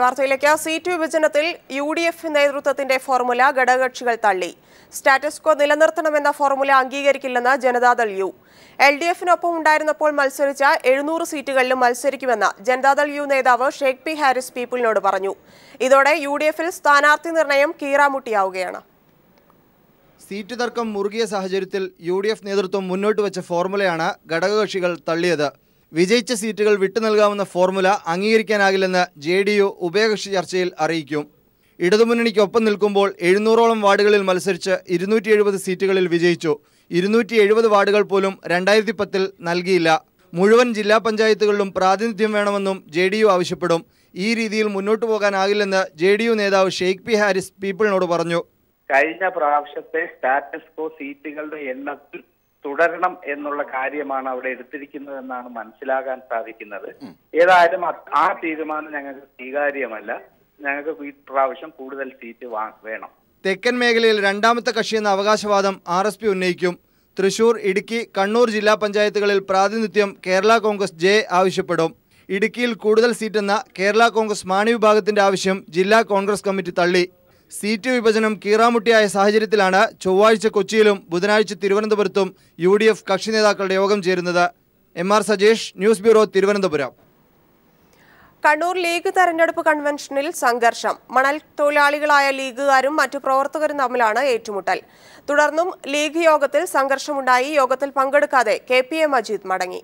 വാർത്തയിലേക്ക് സീറ്റ് വിഭജനത്തിൽ UDF നേതൃത്വത്തിന്റെ ഫോർമുല ഘടകകക്ഷികൾ തള്ളി. സ്റ്റാറ്റസ് കോ നിലനിർത്തണമെന്ന ഫോർമുല അംഗീകരിക്കില്ലെന്ന് ജനതാദൾ യു. LDF-നൊപ്പം ഉണ്ടായിരുന്നപ്പോൾ മത്സരിച്ച 700 സീറ്റുകളിലും മത്സരിക്കുമെന്ന് ജനതാദൾ യു നേതാവ് ഷേഖ് പി ഹാരിസ് പീപ്പിളിനോട് പറഞ്ഞു. ഇതോടെ UDF-ൽ സ്ഥാനാർത്ഥി നിർണയം കീറാമുട്ടിയാവുകയാണ്. സീറ്റ് തർക്കം മുറുകിയ സാഹചര്യത്തിൽ UDF നേതൃത്വം മുന്നോട്ട് വെച്ച ഫോർമുലയാണ് ഘടകകക്ഷികൾ തള്ളിയത്. വിജയിച്ച സീറ്റുകൾ വിട്ടുനൽകാവുന്ന ഫോർമുല അംഗീകരിക്കാനാകില്ലെന്ന് JDU ഉഭയകക്ഷി ചർച്ചയിൽ അറിയിക്കും. ഇടതുമുന്നണിക്കൊപ്പം നിൽക്കുമ്പോൾ 700ഓളം വാർഡുകളിൽ മത്സരിച്ച് 270 സീറ്റുകളിൽ വിജയിച്ചു. 270 വാർഡുകൾ പോലും 2010-ൽ നൽകിയില്ല. മുഴുവൻ ജില്ലാ പഞ്ചായത്തുകളിലും പ്രാതിനിധ്യം വേണമെന്നും JDU ആവശ്യപ്പെടും. ഈ രീതിയിൽ മുന്നോട്ടു പോകാനാകില്ലെന്ന് JDU നേതാവ് ഷെയ്ഖ് പി ഹാരിസ് പീപ്പിളിനോട് പറഞ്ഞു. കഴിഞ്ഞ പ്രാവശ്യത്തെ സ്റ്റാറ്റസ് കോ സീറ്റുകളുടെ എണ്ണത്തിൽ തുടരണം എന്നുള്ള കാര്യമാണ് അവിടെ എടുത്തിരിക്കുന്നതെന്നാണ് മനസ്സിലാക്കാൻ സാധിക്കുന്നത്. ഏതായാലും ആ തീരുമാനം ഞങ്ങൾക്ക് സ്വീകാര്യമല്ല. ഞങ്ങൾക്ക് ഈ പ്രാവശ്യം കൂടുതൽ സീറ്റ് വേണം. തെക്കൻ മേഖലയിൽ രണ്ടാമത്തെ കക്ഷിയെന്ന അവകാശവാദം RSP ഉന്നയിക്കും. തൃശൂർ, ഇടുക്കി, കണ്ണൂർ ജില്ലാ പഞ്ചായത്തുകളിൽ പ്രാതിനിധ്യം കേരള കോൺഗ്രസ് J ആവശ്യപ്പെടും. ഇടുക്കിയിൽ കൂടുതൽ സീറ്റെന്ന കേരള കോൺഗ്രസ് മാണി വിഭാഗത്തിന്റെ ആവശ്യം ജില്ലാ കോൺഗ്രസ് കമ്മിറ്റി തള്ളി. സീറ്റ് വിഭജനം കീറാമുട്ടിയായ സാഹചര്യത്തിലാണ് ചൊവ്വാഴ്ച കൊച്ചിയിലും ബുധനാഴ്ച തിരുവനന്തപുരത്തും UDF കക്ഷി നേതാക്കളുടെ യോഗം ചേരുന്നത്. MR Sajesh, news bureau, Thiruvananthapuram. Kannur league തെരഞ്ഞെടുപ്പ് കൺവെൻഷനിൽ സംഘർഷം. മണൽ തൊഴിലാളികളായ ലീഗുകാരും മറ്റു പ്രവർത്തകരും തമ്മിലാണ് ഏറ്റുമുട്ടൽ. തുടർന്നും ലീഗ് യോഗത്തിൽ സംഘർഷമുണ്ടായി. യോഗത്തിൽ പങ്കെടുക്കാതെ KPA മജീദ് മടങ്ങി.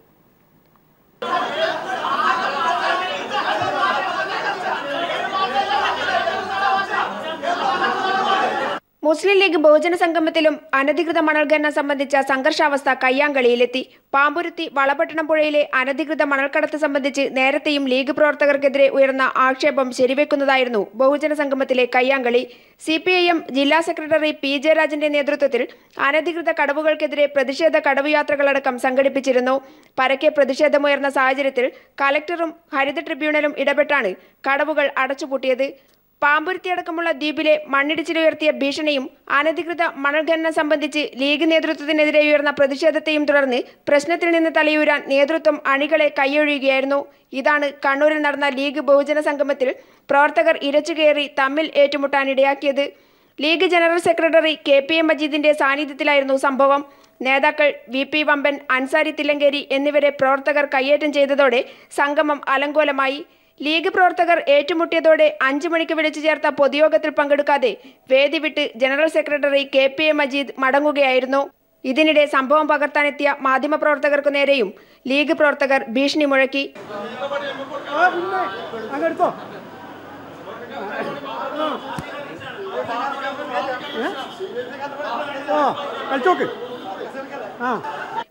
മുസ്ലിം ലീഗ് ബഹുജന സംഗമത്തിലും അനധികൃത മണൽ ഖനനം സംബന്ധിച്ച സംഘർഷാവസ്ഥ കയ്യാങ്കളിയിലെത്തി. പാമ്പുരുത്തി വളപട്ടണം പുഴയിലെ അനധികൃത മണൽക്കടത്ത് സംബന്ധിച്ച് നേരത്തെയും ലീഗ് പ്രവർത്തകർക്കെതിരെ ഉയർന്ന ആക്ഷേപം ശരിവെക്കുന്നതായിരുന്നു ബഹുജന സംഗമത്തിലെ കയ്യാങ്കളി. CPIM ജില്ലാ സെക്രട്ടറി P. ജയരാജന്റെ നേതൃത്വത്തിൽ അനധികൃത കടവുകൾക്കെതിരെ പ്രതിഷേധ കടവ് യാത്രകളടക്കം സംഘടിപ്പിച്ചിരുന്നു. പരക്കെ പ്രതിഷേധമുയർന്ന സാഹചര്യത്തിൽ കലക്ടറും ഹരിത ട്രിബ്യൂണലും ഇടപെട്ടാണ് കടവുകൾ അടച്ചുപൂട്ടിയത്. പാമ്പുരുത്തിയടക്കമുള്ള ദ്വീപിലെ മണ്ണിടിച്ചിലുയർത്തിയ ഭീഷണിയും അനധികൃത മണൽ ഖനനം സംബന്ധിച്ച് ലീഗ് നേതൃത്വത്തിനെതിരെ ഉയർന്ന പ്രതിഷേധത്തെയും തുടർന്ന് പ്രശ്നത്തിൽ നിന്ന് തലയൂരാൻ നേതൃത്വം അണികളെ കൈയൊഴിയുകയായിരുന്നു. ഇതാണ് കണ്ണൂരിൽ നടന്ന ലീഗ് ബഹുജന സംഗമത്തിൽ പ്രവർത്തകർ ഇരച്ചുകയറി തമ്മിൽ ഏറ്റുമുട്ടാനിടയാക്കിയത്. ലീഗ് ജനറൽ സെക്രട്ടറി KPA മജീദിന്റെ സാന്നിധ്യത്തിലായിരുന്നു സംഭവം. നേതാക്കൾ VP വമ്പൻ, അൻസാരി തില്ലങ്കേരി എന്നിവരെ പ്രവർത്തകർ കയ്യേറ്റം ചെയ്തതോടെ സംഗമം അലങ്കോലമായി. ലീഗ് പ്രവർത്തകർ ഏറ്റുമുട്ടിയതോടെ 5 മണിക്ക് വിളിച്ചു ചേർത്ത പൊതുയോഗത്തിൽ പങ്കെടുക്കാതെ വേദി വിട്ട് ജനറൽ സെക്രട്ടറി KPA മജീദ് മടങ്ങുകയായിരുന്നു. ഇതിനിടെ സംഭവം പകർത്താനെത്തിയ മാധ്യമപ്രവർത്തകർക്കു നേരെയും ലീഗ് പ്രവർത്തകർ ഭീഷണി മുഴക്കി.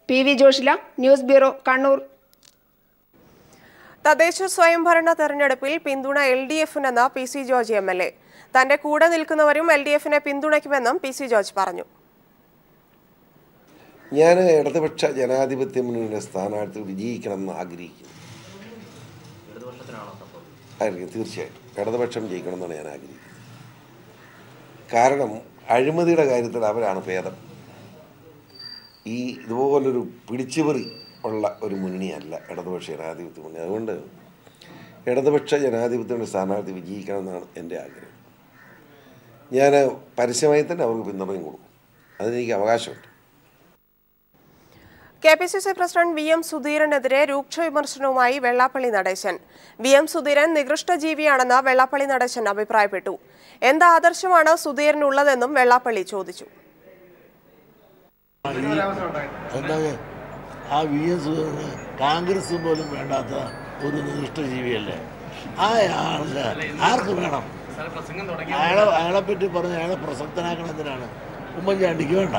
PV Joshila, news bureau, Kannur. തദ്ദേശ സ്വയംഭരണ തെരഞ്ഞെടുപ്പിൽ പിന്തുണ LDF-നെന്ന് PC ജോർജ് MLA. തന്റെ കൂടെ നിൽക്കുന്നവരും LDF-നെ പിന്തുണയ്ക്കുമെന്നും PC ജോർജ് പറഞ്ഞു. ഞാൻ ഇടതുപക്ഷ ജനാധിപത്യ മുന്നണിയുടെ സ്ഥാനാർത്ഥി വിജയിക്കണമെന്ന് ആഗ്രഹിക്കുന്നു. തീർച്ചയായിട്ടും ഇടതുപക്ഷം ജയിക്കണമെന്നാണ് ഞാൻ ആഗ്രഹിക്കുന്നത്. കാരണം അഴിമതിയുടെ കാര്യത്തിൽ അവരാണ് ഭേദം. ഇതുപോലൊരു പിടിച്ചുപറി ഉള്ള ഒരു മുന്നണിയല്ല ഇടതുപക്ഷ ജനാധിപത്യ മുന്നണി. അതുകൊണ്ട് ഇടതുപക്ഷ ജനാധിപത്യത്തിൻ്റെ സ്ഥാനാർത്ഥി വിജയിക്കണമെന്നാണ് എൻ്റെ ആഗ്രഹം. ഞാൻ പരസ്യമായി തന്നെ അവർക്ക് പിന്തുണയും കൊടുക്കും. അതിനെനിക്ക് അവകാശമുണ്ട്. KPCC പ്രസിഡന്റ് VM സുധീരനെതിരെ രൂക്ഷ വിമർശനവുമായി വെള്ളാപ്പള്ളി നടേശൻ. VM സുധീരൻ നികൃഷ്ട ജീവിയാണെന്ന് വെള്ളാപ്പള്ളി നടേശൻ അഭിപ്രായപ്പെട്ടു. എന്ത് ആദർശമാണ് സുധീരനുള്ളതെന്നും വെള്ളാപ്പള്ളി ചോദിച്ചു. ആ VM സുധീരന് കോൺഗ്രസ് പോലും വേണ്ടാത്ത ഒരു നികൃഷ്ട ജീവിയല്ലേ. ആ ആള് ആർക്ക് വേണം? അയാളെപ്പറ്റി പറഞ്ഞ് അയാളെ പ്രസക്തനാക്കണം എന്തിനാണ്? ഉമ്മൻചാണ്ടിക്ക് വേണ്ട,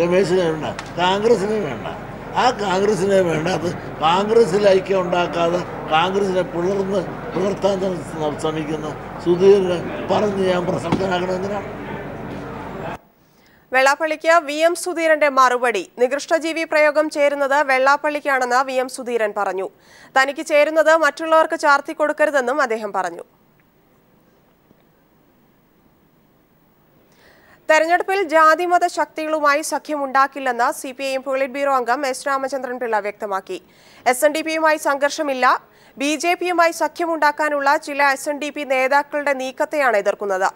രമേശിന് വേണ്ട, കോൺഗ്രസിന് വേണ്ട. ആ കോൺഗ്രസിനെ വേണ്ടാത്ത കോൺഗ്രസിൽ ഐക്യം ഉണ്ടാക്കാതെ കോൺഗ്രസിനെ പുലർത്താൻ ശ്രമിക്കുന്ന സുധീരനെ പറഞ്ഞ് ഞാൻ പ്രസക്തനാക്കണം എന്തിനാണ്? വെള്ളാപ്പള്ളിക്ക് VM സുധീരന്റെ മറുപടി. നികൃഷ്ടജീവി പ്രയോഗം ചേരുന്നത് വെള്ളാപ്പള്ളിക്കാണെന്ന് VM സുധീരൻ പറഞ്ഞു. തനിക്ക് ചേരുന്നത് മറ്റുള്ളവർക്ക് ചാർത്തി കൊടുക്കരുതെന്നും അദ്ദേഹം പറഞ്ഞു. തെരഞ്ഞെടുപ്പിൽ ജാതിമത ശക്തികളുമായി സഖ്യമുണ്ടാക്കില്ലെന്ന് CPIM പോളിറ്റ് ബ്യൂറോ അംഗം S. രാമചന്ദ്രൻ പിള്ള വ്യക്തമാക്കി. SNDPയുമായി സംഘർഷമില്ല. BJPയുമായി സഖ്യമുണ്ടാക്കാനുള്ള ചില SNDP നേതാക്കളുടെ നീക്കത്തെയാണ് എതിർക്കുന്നത്.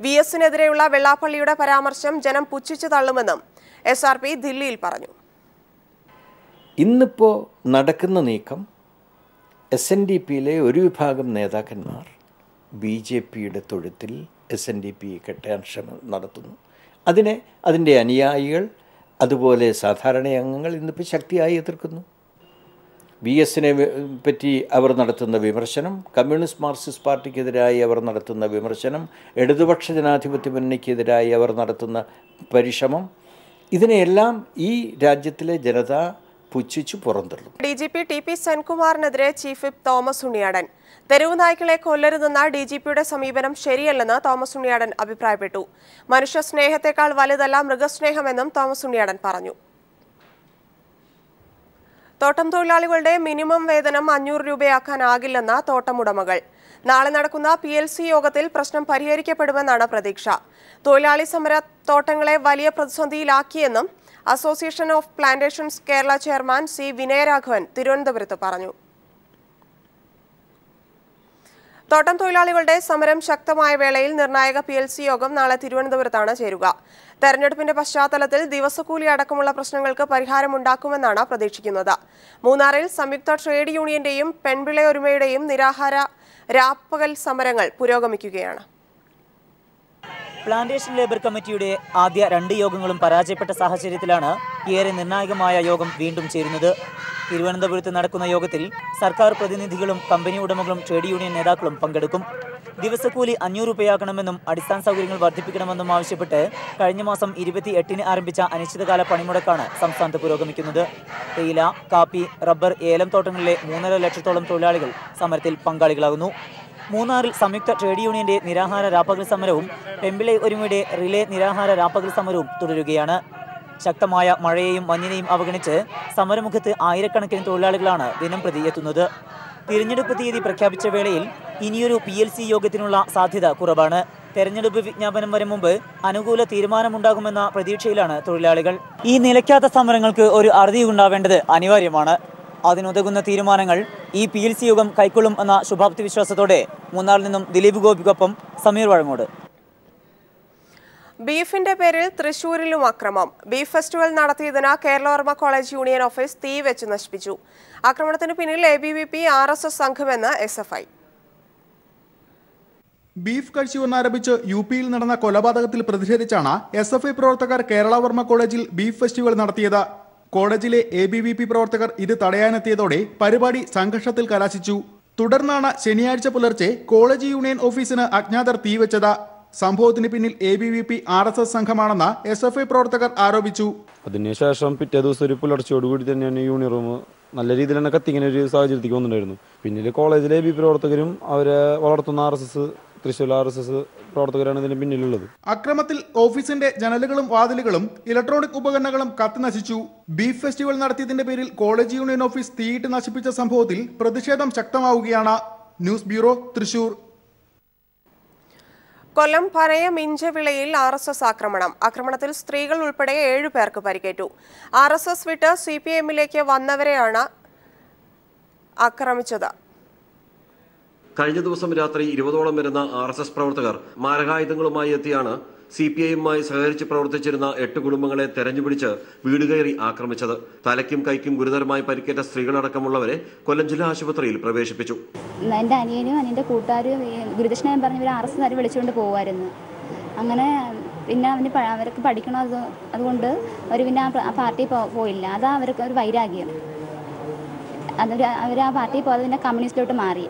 VSനെതിരെയുള്ള വെള്ളാപ്പള്ളിയുടെ പരാമർശം ജനം പുച്ഛിച്ചു തള്ളുമെന്നും SRP ദില്ലിയിൽ പറഞ്ഞു. ഇന്നിപ്പോൾ നടക്കുന്ന നീക്കം SNDPയിലെ ഒരു വിഭാഗം നേതാക്കന്മാർ BJPയുടെ തൊഴുത്തിൽ SNDPയെ കെട്ടാൻ ശ്രമം നടത്തുന്നു. അതിൻ്റെ അനുയായികൾ അതുപോലെ സാധാരണ അംഗങ്ങൾ ഇന്നിപ്പോൾ ശക്തിയായി എതിർക്കുന്നു. VSനെ പറ്റി അവർ നടത്തുന്ന വിമർശനം, കമ്മ്യൂണിസ്റ്റ് മാർക്സിസ്റ്റ് പാർട്ടിക്കെതിരായി അവർ നടത്തുന്ന വിമർശനം, ഇടതുപക്ഷ ജനാധിപത്യ മുന്നണിക്കെതിരായി അവർ നടത്തുന്ന പരിശ്രമം, ഇതിനെയെല്ലാം ഈ രാജ്യത്തിലെ ജനത പുച്ഛിച്ചു പുറന്തള്ളും. DGP TP സെൻകുമാറിനെതിരെ ചീഫ് വിപ്പ് തോമസ് ഉണ്ണിയാടൻ. തെരുവ് നായ്ക്കളെ കൊല്ലരുതെന്ന DGPയുടെ സമീപനം ശരിയല്ലെന്ന് തോമസ് ഉണ്ണിയാടൻ അഭിപ്രായപ്പെട്ടു. മനുഷ്യ സ്നേഹത്തെക്കാൾ വലുതല്ല മൃഗസ്നേഹമെന്നും തോമസ് ഉണ്ണിയാടൻ പറഞ്ഞു. തോട്ടം തൊഴിലാളികളുടെ മിനിമം വേതനം 500 രൂപയാക്കാനാകില്ലെന്ന തോട്ടമുടമകൾ. നാളെ നടക്കുന്ന PLC യോഗത്തിൽ പ്രശ്നം പരിഹരിക്കപ്പെടുമെന്നാണ് പ്രതീക്ഷ. തൊഴിലാളി സമര തോട്ടങ്ങളെ വലിയ പ്രതിസന്ധിയിലാക്കിയെന്നും association of plantations Kerala chairman C. Vinayaraghavan തിരുവനന്തപുരത്ത് പറഞ്ഞു. തോട്ടം തൊഴിലാളികളുടെ സമരം ശക്തമായ വേളയിൽ നിർണായക PLC യോഗം നാളെ തിരുവനന്തപുരത്താണ് ചേരുക. തെരഞ്ഞെടുപ്പിന്റെ പശ്ചാത്തലത്തിൽ ദിവസക്കൂലി അടക്കമുള്ള പ്രശ്നങ്ങൾക്ക് പരിഹാരമുണ്ടാക്കുമെന്നാണ് പ്രതീക്ഷിക്കുന്നത്. മൂന്നാറിൽ സംയുക്ത ട്രേഡ് യൂണിയന്റെയും പെൺപിള്ളയൊരുമയുടെയും നിരാഹാര രാപ്പകൽ സമരങ്ങൾ പുരോഗമിക്കുകയാണ്. പ്ലാന്റേഷൻ ലേബർ കമ്മിറ്റിയുടെ ആദ്യ 2 യോഗങ്ങളും പരാജയപ്പെട്ട സാഹചര്യത്തിലാണ് ഏറെ നിർണായകമായ യോഗം വീണ്ടും ചേരുന്നത്. തിരുവനന്തപുരത്ത് നടക്കുന്ന യോഗത്തിൽ സർക്കാർ പ്രതിനിധികളും കമ്പനി ഉടമകളും ട്രേഡ് യൂണിയൻ നേതാക്കളും പങ്കെടുക്കും. ദിവസക്കൂലി 500 രൂപയാക്കണമെന്നും അടിസ്ഥാന സൗകര്യങ്ങൾ വർദ്ധിപ്പിക്കണമെന്നും ആവശ്യപ്പെട്ട് കഴിഞ്ഞ മാസം 28-ന് ആരംഭിച്ച അനിശ്ചിതകാല പണിമുടക്കാണ് സംസ്ഥാനത്ത് പുരോഗമിക്കുന്നത്. തേയില, കാപ്പി, റബ്ബർ, ഏലം തോട്ടങ്ങളിലെ 3.5 ലക്ഷത്തോളം തൊഴിലാളികൾ സമരത്തിൽ പങ്കാളികളാകുന്നു. മൂന്നാറിൽ സംയുക്ത ട്രേഡ് യൂണിയന്റെ നിരാഹാര രാപ്പകൽ സമരവും പെമ്പിളൈ ഒരുമയുടെ റിലേ നിരാഹാര രാപ്പകൽ സമരവും തുടരുകയാണ്. ശക്തമായ മഴയെയും മഞ്ഞിനെയും അവഗണിച്ച് സമരമുഖത്ത് ആയിരക്കണക്കിന് തൊഴിലാളികളാണ് ദിനംപ്രതി എത്തുന്നത്. തിരഞ്ഞെടുപ്പ് തീയതി പ്രഖ്യാപിച്ച വേളയിൽ ഇനിയൊരു PLC യോഗത്തിനുള്ള സാധ്യത കുറവാണ്. തെരഞ്ഞെടുപ്പ് വിജ്ഞാപനം വരും മുമ്പ് അനുകൂല തീരുമാനമുണ്ടാകുമെന്ന പ്രതീക്ഷയിലാണ് തൊഴിലാളികൾ. ഈ നിലയ്ക്കാത്ത സമരങ്ങൾക്ക് ഒരു അറുതി ഉണ്ടാവേണ്ടത് അനിവാര്യമാണ്. അതിനുതകുന്ന തീരുമാനങ്ങൾ ഈ PLC യോഗം കൈക്കൊള്ളും എന്ന ശുഭാപ്തി വിശ്വാസത്തോടെ മൂന്നാറിൽ നിന്നും ദിലീപ് ഗോപിക്കൊപ്പം സമീർ വഴങ്ങോട്. ബീഫിന്റെ പേരിൽ തൃശൂരിലും അക്രമം. ബീഫ് ഫെസ്റ്റിവൽ നടത്തിയതിന് കേരളവർമ്മ കോളേജ് യൂണിയൻ ഓഫീസ് തീ വെച്ച് നശിപ്പിച്ചു. ആക്രമണത്തിന് പിന്നിൽ ABVP RSS സംഘമെന്ന് SFI. ബീഫ് കഴിച്ചുവെന്നാരംഭിച്ച് UPയിൽ നടന്ന കൊലപാതകത്തിൽ പ്രതിഷേധിച്ചാണ് SFI പ്രവർത്തകർ കേരളവർമ്മ കോളേജിൽ ബീഫ് ഫെസ്റ്റിവൽ നടത്തിയത്. കോളേജിലെ ABVP പ്രവർത്തകർ ഇത് തടയാനെത്തിയതോടെ പരിപാടി സംഘർഷത്തിൽ കലാശിച്ചു. തുടർന്നാണ് ശനിയാഴ്ച പുലർച്ചെ കോളേജ് യൂണിയൻ ഓഫീസിന് അജ്ഞാതർ തീവെച്ചത്. സംഭവത്തിന് പിന്നിൽ ABVP RSS സംഘമാണെന്ന് SFI പ്രവർത്തകർ ആരോപിച്ചു. അതിനുശേഷം പിറ്റേ ദിവസം ഒരു പുലർച്ചയോടുകൂടി തന്നെയാണ് യൂണിയൻ റൂം നല്ല രീതിയിൽ തന്നെ കത്തിങ്ങനെ ഒരു സാഹചര്യത്തിലേക്ക് വന്നിട്ടുണ്ടായിരുന്നു. പിന്നിൽ കോളേജിലെ ABVP പ്രവർത്തകരും അവരെ വളർത്തുന്ന RSS തൃശ്ശൂർ RSS പ്രവർത്തകരാണ് ഇതിന് പിന്നിലുള്ളത്. അക്രമത്തിൽ ഓഫീസിന്റെ ജനലുകളും വാതിലുകളും ഇലക്ട്രോണിക് ഉപകരണങ്ങളും കത്തി നശിച്ചു. ബീഫ് ഫെസ്റ്റിവൽ നടത്തിയതിന്റെ പേരിൽ കോളേജ് യൂണിയൻ ഓഫീസ് തീയിട്ട് നശിപ്പിച്ച സംഭവത്തിൽ പ്രതിഷേധം ശക്തമാവുകയാണ്. News bureau, Thrissur. കൊല്ലം പനയം ഇഞ്ചവിളയിൽ RSS ആക്രമണം. ആക്രമണത്തിൽ സ്ത്രീകൾ ഉൾപ്പെടെ 7 പേർക്ക് പരിക്കേറ്റു. RSS വിട്ട് CPMലേക്ക് വന്നവരെയാണ് ആക്രമിച്ചത്. കഴിഞ്ഞ ദിവസം രാത്രി 20ഓളം വരുന്ന RSS പ്രവർത്തകർ മാരകായുധങ്ങളുമായി എത്തിയാണ് CPIയുമായി സഹകരിച്ച് പ്രവർത്തിച്ചിരുന്ന 8 കുടുംബങ്ങളെ തെരഞ്ഞുപിടിച്ച് വീട് കയറി ആക്രമിച്ചത്. തലയ്ക്കും കൈക്കും ഗുരുതരമായി പരിക്കേറ്റ സ്ത്രീകളടക്കമുള്ളവരെ കൊല്ലം ജില്ലാ ആശുപത്രിയിൽ പ്രവേശിപ്പിച്ചു. എൻ്റെ അനിയനും എൻ്റെ കൂട്ടുകാരും ഗുരുദക്ഷിണയും പറഞ്ഞ് ഇവർ RSS വിളിച്ചുകൊണ്ട് പോകുമായിരുന്നു. അങ്ങനെ പിന്നെ അവർക്ക് പഠിക്കണം, അതുകൊണ്ട് അവർ പിന്നെ ആ പാർട്ടി പോയില്ല. അതാ അവർക്ക് ഒരു വൈരാഗ്യം. അവർ ആ പാർട്ടി പോകാതെ പിന്നെ കമ്മ്യൂണിസ്റ്റിലോട്ട് മാറി.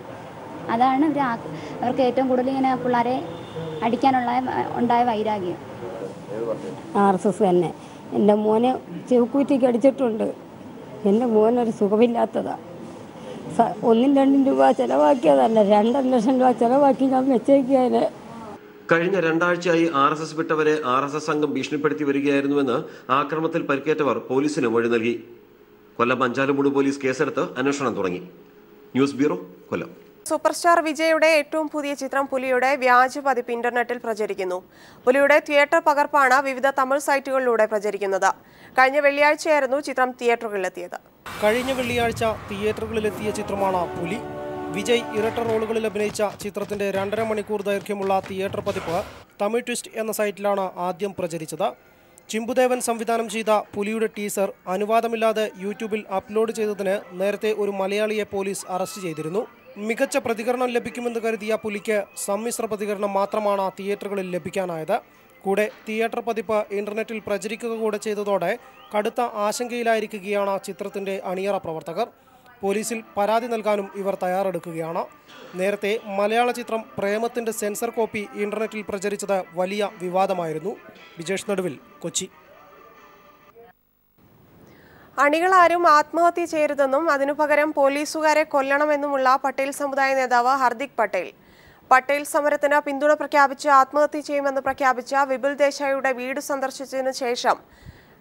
അതാണ് അവർക്ക് ഏറ്റവും കൂടുതൽ ഇങ്ങനെ പിള്ളേരെ ഉണ്ടായ വൈരാഗ്യം. RSS തന്നെ. എൻ്റെ മോനെ ചെവുക്കൂറ്റിക്ക് അടിച്ചിട്ടുണ്ട്. എൻ്റെ മോനൊരു സുഖമില്ലാത്തതാണ്. 1-2 രൂപ ചിലവാക്കിയതല്ല, 2 ലക്ഷം രൂപ ചിലവാക്കി ഞാൻ വെച്ചേക്കാന്. കഴിഞ്ഞ 2 ആഴ്ചയായി RSS വിട്ടവരെ RSS സംഘം ഭീഷണിപ്പെടുത്തി വരികയായിരുന്നുവെന്ന് ആക്രമണത്തിൽ പരിക്കേറ്റവർ പോലീസിന് മൊഴി നൽകി. കൊല്ലം അഞ്ചാലുമൂട് പോലീസ് കേസെടുത്ത് അന്വേഷണം തുടങ്ങി. ന്യൂസ് ബ്യൂറോ, കൊല്ലം. സൂപ്പർ സ്റ്റാർ വിജയുടെ ഏറ്റവും പുതിയ ചിത്രം പുലിയുടെ വ്യാജ പതിപ്പ് ഇന്റർനെറ്റിൽ പ്രചരിക്കുന്നു. പുലിയുടെ തിയേറ്റർ പകർപ്പാണ് വിവിധ തമിഴ് സൈറ്റുകളിലൂടെ പ്രചരിക്കുന്നത്. കഴിഞ്ഞ വെള്ളിയാഴ്ചയായിരുന്നു ചിത്രം തിയേറ്ററുകളിലെത്തിയത്. കഴിഞ്ഞ വെള്ളിയാഴ്ച തിയേറ്ററുകളിലെത്തിയ ചിത്രമാണ് പുലി. വിജയ് ഇരട്ട റോളുകളിൽ അഭിനയിച്ച ചിത്രത്തിന്റെ 2.5 മണിക്കൂർ ദൈർഘ്യമുള്ള തിയേറ്റർ പതിപ്പ് തമിഴ് ട്വിസ്റ്റ് എന്ന സൈറ്റിലാണ് ആദ്യം പ്രചരിച്ചത്. ചിമ്പുദേവൻ സംവിധാനം ചെയ്ത പുലിയുടെ ടീസർ അനുവാദമില്ലാതെ യൂട്യൂബിൽ അപ്ലോഡ് ചെയ്തതിന് നേരത്തെ ഒരു മലയാളിയെ പോലീസ് അറസ്റ്റ് ചെയ്തിരുന്നു. മികച്ച പ്രതികരണം ലഭിക്കുമെന്ന് കരുതിയ പുലിക്ക് സമ്മിശ്ര പ്രതികരണം മാത്രമാണ് തിയേറ്ററുകളിൽ ലഭിക്കാനായത്. കൂടെ തിയേറ്റർ പതിപ്പ് ഇന്റർനെറ്റിൽ പ്രചരിക്കുക കൂടെ ചെയ്തതോടെ കടുത്ത ആശങ്കയിലായിരിക്കുകയാണ് ചിത്രത്തിന്റെ അണിയറ പ്രവർത്തകർ. പോലീസിൽ പരാതി നൽകാനും ഇവർ തയ്യാറെടുക്കുകയാണ്. നേരത്തെ മലയാള ചിത്രം പ്രേമത്തിന്റെ സെൻസർ കോപ്പി ഇന്റർനെറ്റിൽ പ്രചരിച്ചത് വലിയ വിവാദമായിരുന്നു. വിജേഷ് നടുവിൽ, കൊച്ചി. അണികളാരും ആത്മഹത്യ ചെയ്യരുതെന്നും അതിനു പകരം പോലീസുകാരെ കൊല്ലണമെന്നുമുള്ള പട്ടേൽ സമുദായ നേതാവ് ഹർദിക് പട്ടേൽ. പട്ടേൽ സമരത്തിന് പിന്തുണ പ്രഖ്യാപിച്ച് ആത്മഹത്യ ചെയ്യുമെന്ന് പ്രഖ്യാപിച്ച വിപുൽ ദേശായിയുടെ വീട് സന്ദർശിച്ചതിനു ശേഷം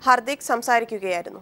ഹർദിക് സംസാരിക്കുകയായിരുന്നു.